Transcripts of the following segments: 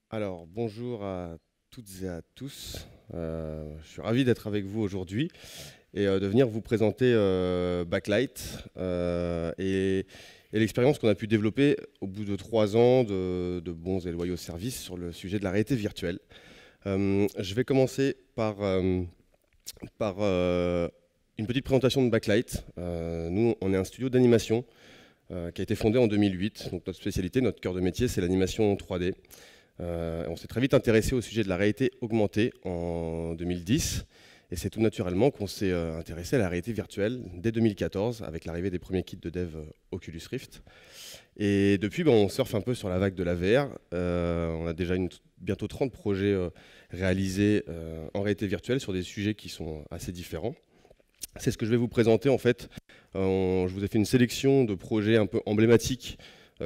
Alors, bonjour à toutes et à tous. Je suis ravi d'être avec vous aujourd'hui et de venir vous présenter Backlight et l'expérience qu'on a pu développer au bout de 3 ans de bons et loyaux services sur le sujet de la réalité virtuelle. Je vais commencer par une petite présentation de Backlight. Nous, on est un studio d'animation qui a été fondé en 2008. Donc notre spécialité, notre cœur de métier, c'est l'animation 3D. On s'est très vite intéressé au sujet de la réalité augmentée en 2010. Et c'est tout naturellement qu'on s'est intéressé à la réalité virtuelle dès 2014 avec l'arrivée des premiers kits de dev Oculus Rift. Et depuis, on surfe un peu sur la vague de la VR. On a déjà bientôt 30 projets réalisés en réalité virtuelle sur des sujets qui sont assez différents. C'est ce que je vais vous présenter en fait. Je vous ai fait une sélection de projets un peu emblématiques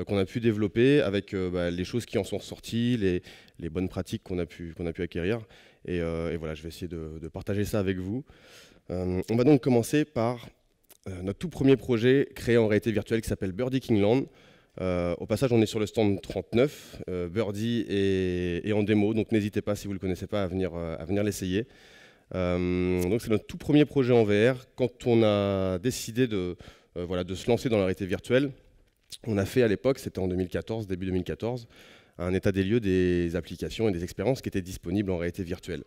qu'on a pu développer avec les choses qui en sont ressorties, les bonnes pratiques qu'on a pu acquérir. Et voilà, je vais essayer de partager ça avec vous. On va donc commencer par notre tout premier projet créé en réalité virtuelle qui s'appelle Birdie Kingland. Au passage, on est sur le stand 39. Birdie est en démo, donc n'hésitez pas, si vous ne le connaissez pas, à venir l'essayer. Donc c'est notre tout premier projet en VR. Quand on a décidé de se lancer dans la réalité virtuelle, on a fait à l'époque, c'était en 2014, début 2014, un état des lieux des applications et des expériences qui étaient disponibles en réalité virtuelle.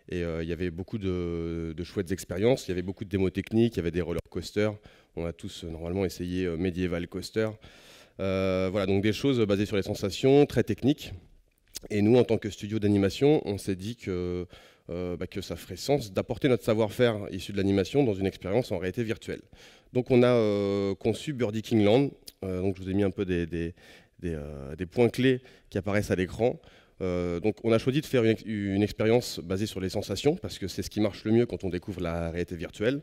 Et il y avait beaucoup de chouettes expériences, il y avait beaucoup de démos techniques, il y avait des roller coasters. On a tous normalement essayé Medieval Coaster. Voilà, donc des choses basées sur les sensations, très techniques. Et nous, en tant que studio d'animation, on s'est dit que ça ferait sens d'apporter notre savoir-faire issu de l'animation dans une expérience en réalité virtuelle. Donc on a conçu Birdie Kingland. Donc je vous ai mis un peu des points clés qui apparaissent à l'écran. Donc on a choisi de faire une expérience basée sur les sensations, parce que c'est ce qui marche le mieux quand on découvre la réalité virtuelle.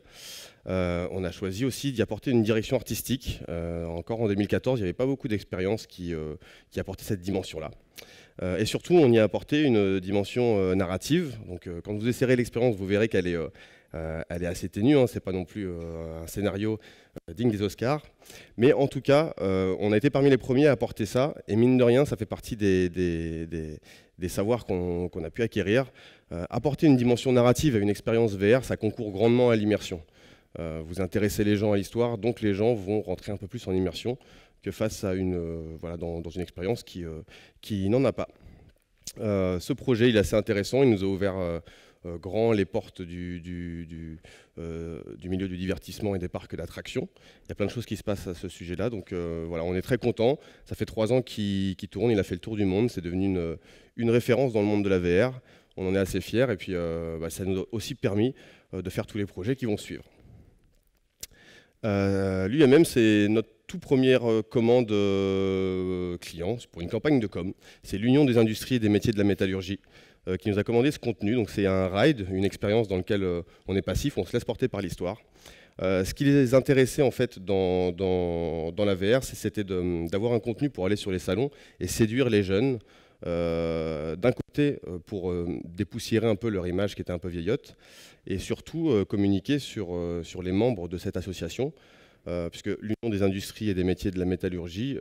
On a choisi aussi d'y apporter une direction artistique. Encore en 2014, il n'y avait pas beaucoup d'expériences qui apportaient cette dimension-là. Et surtout, on y a apporté une dimension narrative. Donc, quand vous essayerez l'expérience, vous verrez qu'elle est assez ténue. Ce n'est pas non plus un scénario digne des Oscars. Mais en tout cas, on a été parmi les premiers à apporter ça. Et mine de rien, ça fait partie des savoirs qu'on a pu acquérir. Apporter une dimension narrative à une expérience VR, ça concourt grandement à l'immersion. Vous intéressez les gens à l'histoire, donc les gens vont rentrer un peu plus en immersion que face à dans une expérience qui n'en a pas. Ce projet, il est assez intéressant, il nous a ouvert grand les portes du milieu du divertissement et des parcs d'attractions. Il y a plein de choses qui se passent à ce sujet-là, donc voilà, on est très content. Ça fait 3 ans qu'il tourne, il a fait le tour du monde, c'est devenu une référence dans le monde de la VR. On en est assez fiers, et puis ça nous a aussi permis de faire tous les projets qui vont suivre. L'UMM, c'est notre toute première commande client pour une campagne de com. C'est l'Union des industries et des métiers de la métallurgie qui nous a commandé ce contenu. Donc c'est un ride, une expérience dans laquelle on est passif, on se laisse porter par l'histoire. Ce qui les intéressait en fait dans la VR, c'était d'avoir un contenu pour aller sur les salons et séduire les jeunes. D'un côté, pour dépoussiérer un peu leur image qui était un peu vieillotte, et surtout communiquer sur les membres de cette association, puisque l'Union des industries et des métiers de la métallurgie,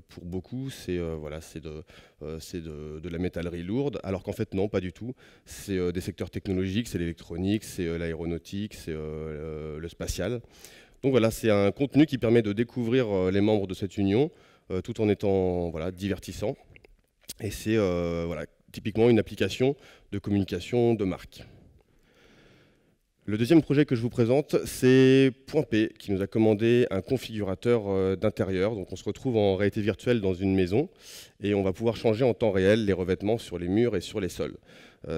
pour beaucoup, c'est de la métallerie lourde, alors qu'en fait non, pas du tout. C'est des secteurs technologiques, c'est l'électronique, c'est l'aéronautique, c'est le spatial. Donc voilà, c'est un contenu qui permet de découvrir les membres de cette union, tout en étant divertissant. Et c'est typiquement une application de communication de marque. Le deuxième projet que je vous présente, c'est Point P, qui nous a commandé un configurateur d'intérieur. Donc on se retrouve en réalité virtuelle dans une maison et on va pouvoir changer en temps réel les revêtements sur les murs et sur les sols.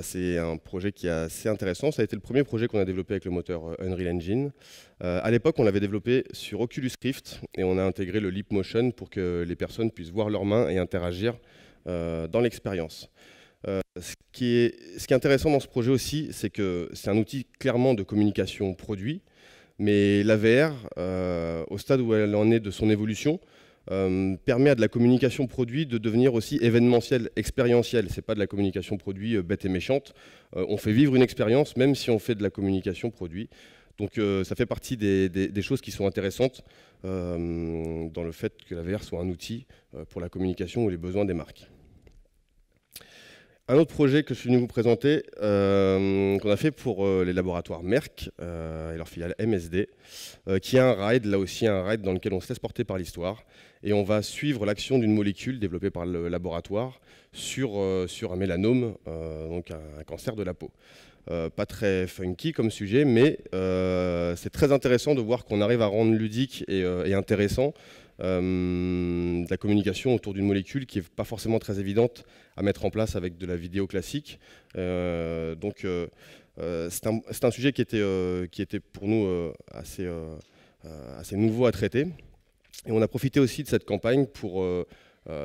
C'est un projet qui est assez intéressant. Ça a été le premier projet qu'on a développé avec le moteur Unreal Engine. À l'époque, on l'avait développé sur Oculus Rift et on a intégré le Leap Motion pour que les personnes puissent voir leurs mains et interagir dans l'expérience. Ce qui est intéressant dans ce projet aussi, c'est que c'est un outil clairement de communication produit, mais la VR, au stade où elle en est de son évolution, permet à de la communication produit de devenir aussi événementielle, expérientielle. Ce n'est pas de la communication produit bête et méchante. On fait vivre une expérience même si on fait de la communication produit. Donc ça fait partie des choses qui sont intéressantes dans le fait que la VR soit un outil pour la communication ou les besoins des marques. Un autre projet que je suis venu vous présenter, qu'on a fait pour les laboratoires Merck et leur filiale MSD, qui est un ride, là aussi un ride dans lequel on se laisse porter par l'histoire, et on va suivre l'action d'une molécule développée par le laboratoire sur un mélanome, donc un cancer de la peau. Pas très funky comme sujet, mais c'est très intéressant de voir qu'on arrive à rendre ludique et intéressant de la communication autour d'une molécule qui n'est pas forcément très évidente à mettre en place avec de la vidéo classique. Donc c'est un sujet qui était pour nous assez nouveau à traiter. Et on a profité aussi de cette campagne pour...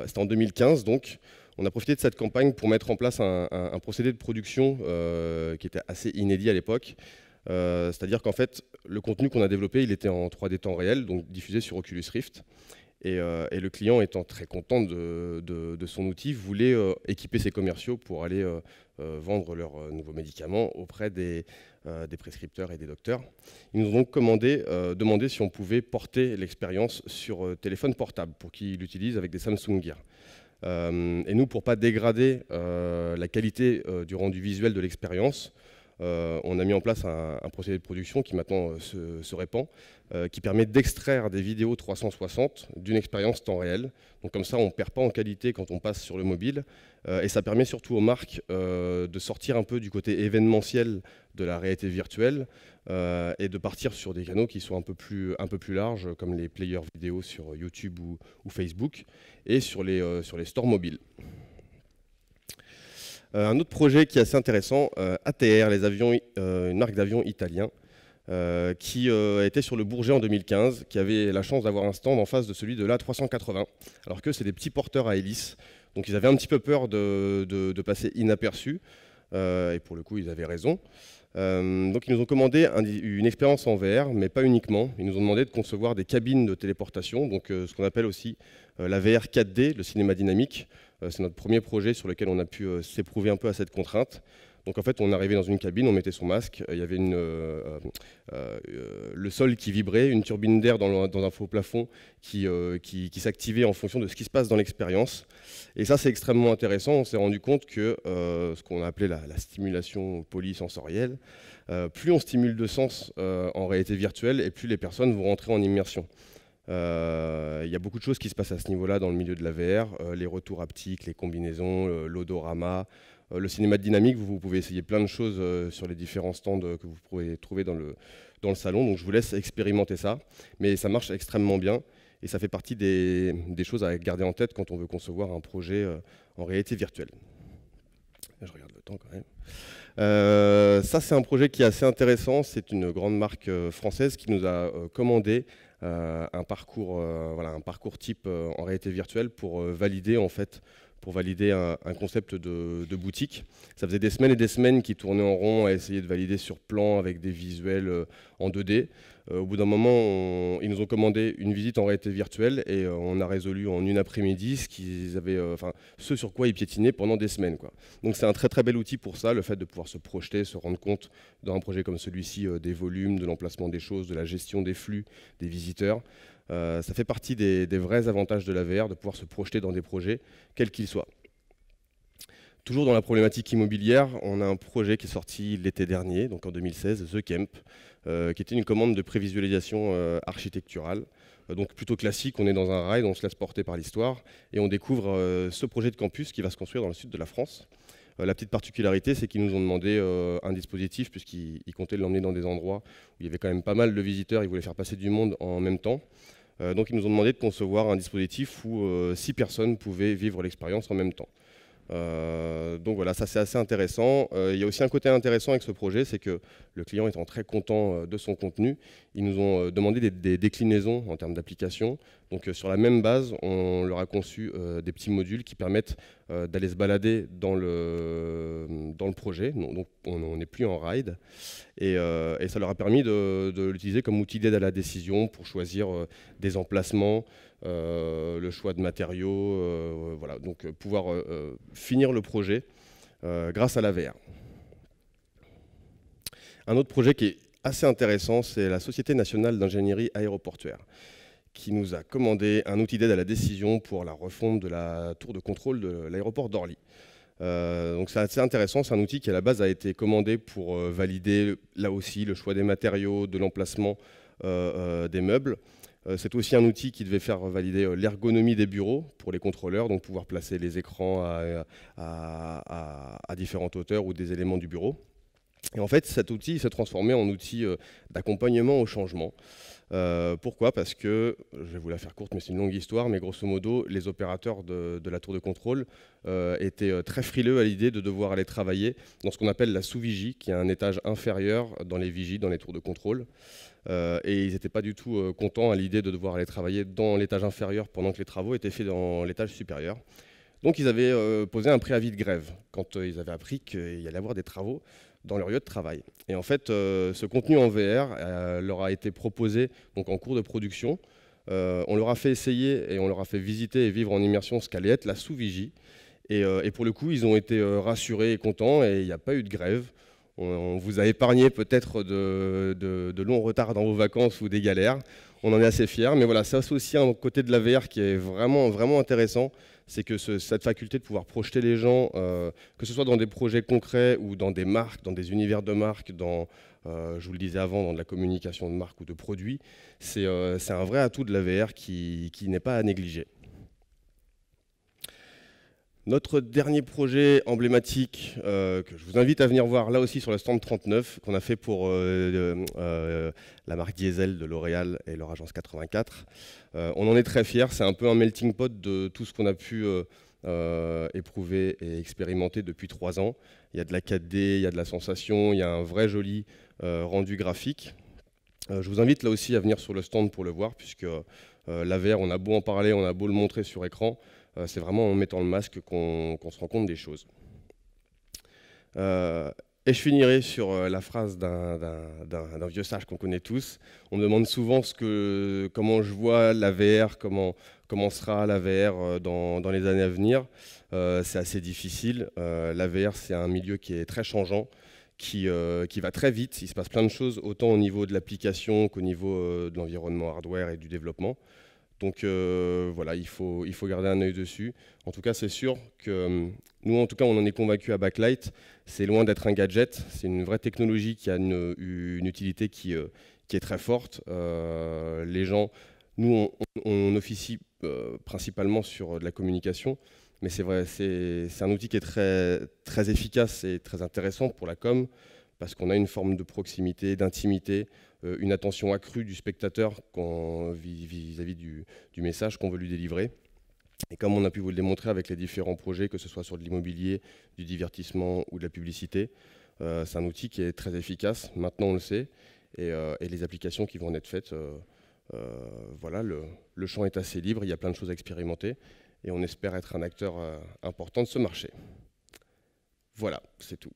c'était en 2015 donc. On a profité de cette campagne pour mettre en place un procédé de production qui était assez inédit à l'époque. C'est-à-dire qu'en fait, le contenu qu'on a développé, il était en 3D temps réel, donc diffusé sur Oculus Rift. Et le client, étant très content de son outil, voulait équiper ses commerciaux pour aller vendre leurs nouveaux médicaments auprès des prescripteurs et des docteurs. Ils nous ont donc demandé si on pouvait porter l'expérience sur téléphone portable pour qu'ils l'utilisent avec des Samsung Gear. Et nous, pour ne pas dégrader la qualité du rendu visuel de l'expérience, on a mis en place un procédé de production qui maintenant se répand, qui permet d'extraire des vidéos 360 d'une expérience temps réel. Donc comme ça, on ne perd pas en qualité quand on passe sur le mobile. Et ça permet surtout aux marques de sortir un peu du côté événementiel de la réalité virtuelle et de partir sur des canaux qui sont un peu plus larges, comme les players vidéo sur YouTube ou Facebook, et sur les stores mobiles. Un autre projet qui est assez intéressant, ATR, une marque d'avions italien, qui était sur le Bourget en 2015, qui avait la chance d'avoir un stand en face de celui de l'A380, alors que c'est des petits porteurs à hélice, donc ils avaient un petit peu peur de passer inaperçus, et pour le coup ils avaient raison. Donc ils nous ont commandé une expérience en VR, mais pas uniquement. Ils nous ont demandé de concevoir des cabines de téléportation, donc ce qu'on appelle aussi la VR 4D, le cinéma dynamique. C'est notre premier projet sur lequel on a pu s'éprouver un peu à cette contrainte. Donc en fait, on arrivait dans une cabine, on mettait son masque, il y avait le sol qui vibrait, une turbine d'air dans un faux plafond qui s'activait en fonction de ce qui se passe dans l'expérience. Et ça, c'est extrêmement intéressant. On s'est rendu compte que ce qu'on a appelé la stimulation polysensorielle, plus on stimule de sens en réalité virtuelle, et plus les personnes vont rentrer en immersion. Il y a beaucoup de choses qui se passent à ce niveau-là dans le milieu de la VR, les retours haptiques, les combinaisons, l'odorama, le cinéma dynamique. Vous pouvez essayer plein de choses sur les différents stands que vous pouvez trouver dans le salon, donc je vous laisse expérimenter ça, mais ça marche extrêmement bien et ça fait partie des choses à garder en tête quand on veut concevoir un projet en réalité virtuelle. Je regarde le temps quand même. Ça, c'est un projet qui est assez intéressant. C'est une grande marque française qui nous a commandé un parcours type en réalité virtuelle pour valider un concept de boutique. Ça faisait des semaines et des semaines qu'ils tournaient en rond à essayer de valider sur plan avec des visuels en 2D. Au bout d'un moment, ils nous ont commandé une visite en réalité virtuelle et on a résolu en une après-midi ce sur quoi ils piétinaient pendant des semaines, quoi. Donc c'est un très très bel outil pour ça, le fait de pouvoir se projeter, se rendre compte dans un projet comme celui-ci des volumes, de l'emplacement des choses, de la gestion des flux, des visiteurs. Ça fait partie des vrais avantages de la VR, de pouvoir se projeter dans des projets, quels qu'ils soient. Toujours dans la problématique immobilière, on a un projet qui est sorti l'été dernier, donc en 2016, The Camp, qui était une commande de prévisualisation architecturale. Donc plutôt classique, on est dans un ride, on se laisse porter par l'histoire, et on découvre ce projet de campus qui va se construire dans le sud de la France. La petite particularité, c'est qu'ils nous ont demandé un dispositif, puisqu'ils comptaient l'emmener dans des endroits où il y avait quand même pas mal de visiteurs, ils voulaient faire passer du monde en même temps. Donc ils nous ont demandé de concevoir un dispositif où 6 personnes pouvaient vivre l'expérience en même temps. Donc voilà, ça c'est assez intéressant. Il y a aussi un côté intéressant avec ce projet, c'est que le client étant très content de son contenu, ils nous ont demandé des déclinaisons en termes d'application. Donc sur la même base, on leur a conçu des petits modules qui permettent d'aller se balader dans le projet. Donc on n'est plus en ride. Et ça leur a permis de l'utiliser comme outil d'aide à la décision pour choisir des emplacements, le choix de matériaux, voilà, donc pouvoir finir le projet grâce à la VR. Un autre projet qui est assez intéressant, c'est la Société nationale d'ingénierie aéroportuaire, qui nous a commandé un outil d'aide à la décision pour la refonte de la tour de contrôle de l'aéroport d'Orly. Donc c'est assez intéressant, c'est un outil qui à la base a été commandé pour valider là aussi le choix des matériaux, de l'emplacement des meubles. C'est aussi un outil qui devait faire valider l'ergonomie des bureaux pour les contrôleurs, donc pouvoir placer les écrans à différentes hauteurs ou des éléments du bureau. Et en fait, cet outil s'est transformé en outil d'accompagnement au changement. Pourquoi? Parce que, je vais vous la faire courte, mais c'est une longue histoire, mais grosso modo, les opérateurs de la tour de contrôle étaient très frileux à l'idée de devoir aller travailler dans ce qu'on appelle la sous-vigie, qui est un étage inférieur dans les vigies, dans les tours de contrôle. Et ils n'étaient pas du tout contents à l'idée de devoir aller travailler dans l'étage inférieur pendant que les travaux étaient faits dans l'étage supérieur. Donc ils avaient posé un préavis de grève quand ils avaient appris qu'il y allait avoir des travaux dans leur lieu de travail. Et en fait, ce contenu en VR leur a été proposé donc, en cours de production. On leur a fait essayer et on leur a fait visiter et vivre en immersion ce qu'allait être la sous-vigie. Et pour le coup, ils ont été rassurés et contents et il n'y a pas eu de grève. On vous a épargné peut-être de longs retards dans vos vacances ou des galères. On en est assez fiers. Mais voilà, ça c'est aussi un côté de la VR qui est vraiment, vraiment intéressant. C'est que cette faculté de pouvoir projeter les gens, que ce soit dans des projets concrets ou dans des marques, dans des univers de marques, je vous le disais avant, dans de la communication de marque ou de produits, c'est un vrai atout de la VR qui n'est pas à négliger. Notre dernier projet emblématique, que je vous invite à venir voir là aussi sur le stand 39, qu'on a fait pour la marque Diesel de L'Oréal et leur agence 84. On en est très fiers, c'est un peu un melting pot de tout ce qu'on a pu éprouver et expérimenter depuis 3 ans. Il y a de la 4D, il y a de la sensation, il y a un vrai joli rendu graphique. Je vous invite là aussi à venir sur le stand pour le voir, puisque la VR, on a beau en parler, on a beau le montrer sur écran, c'est vraiment en mettant le masque qu'on se rend compte des choses. Et je finirai sur la phrase d'un vieux sage qu'on connaît tous. On me demande souvent comment je vois la VR, comment sera la VR dans les années à venir. C'est assez difficile. La VR, c'est un milieu qui est très changeant, qui va très vite. Il se passe plein de choses, autant au niveau de l'application qu'au niveau de l'environnement hardware et du développement. Donc voilà, il faut garder un œil dessus. En tout cas, c'est sûr que nous, en tout cas, on en est convaincus à Backlight. C'est loin d'être un gadget. C'est une vraie technologie qui a une utilité qui est très forte. Les gens, nous, on officie principalement sur de la communication. Mais c'est vrai, c'est un outil qui est très, très efficace et très intéressant pour la com, parce qu'on a une forme de proximité, d'intimité, une attention accrue du spectateur vis-à-vis du message qu'on veut lui délivrer. Et comme on a pu vous le démontrer avec les différents projets, que ce soit sur de l'immobilier, du divertissement ou de la publicité, c'est un outil qui est très efficace, maintenant on le sait, et les applications qui vont en être faites, voilà, le champ est assez libre, il y a plein de choses à expérimenter, et on espère être un acteur important de ce marché. Voilà, c'est tout.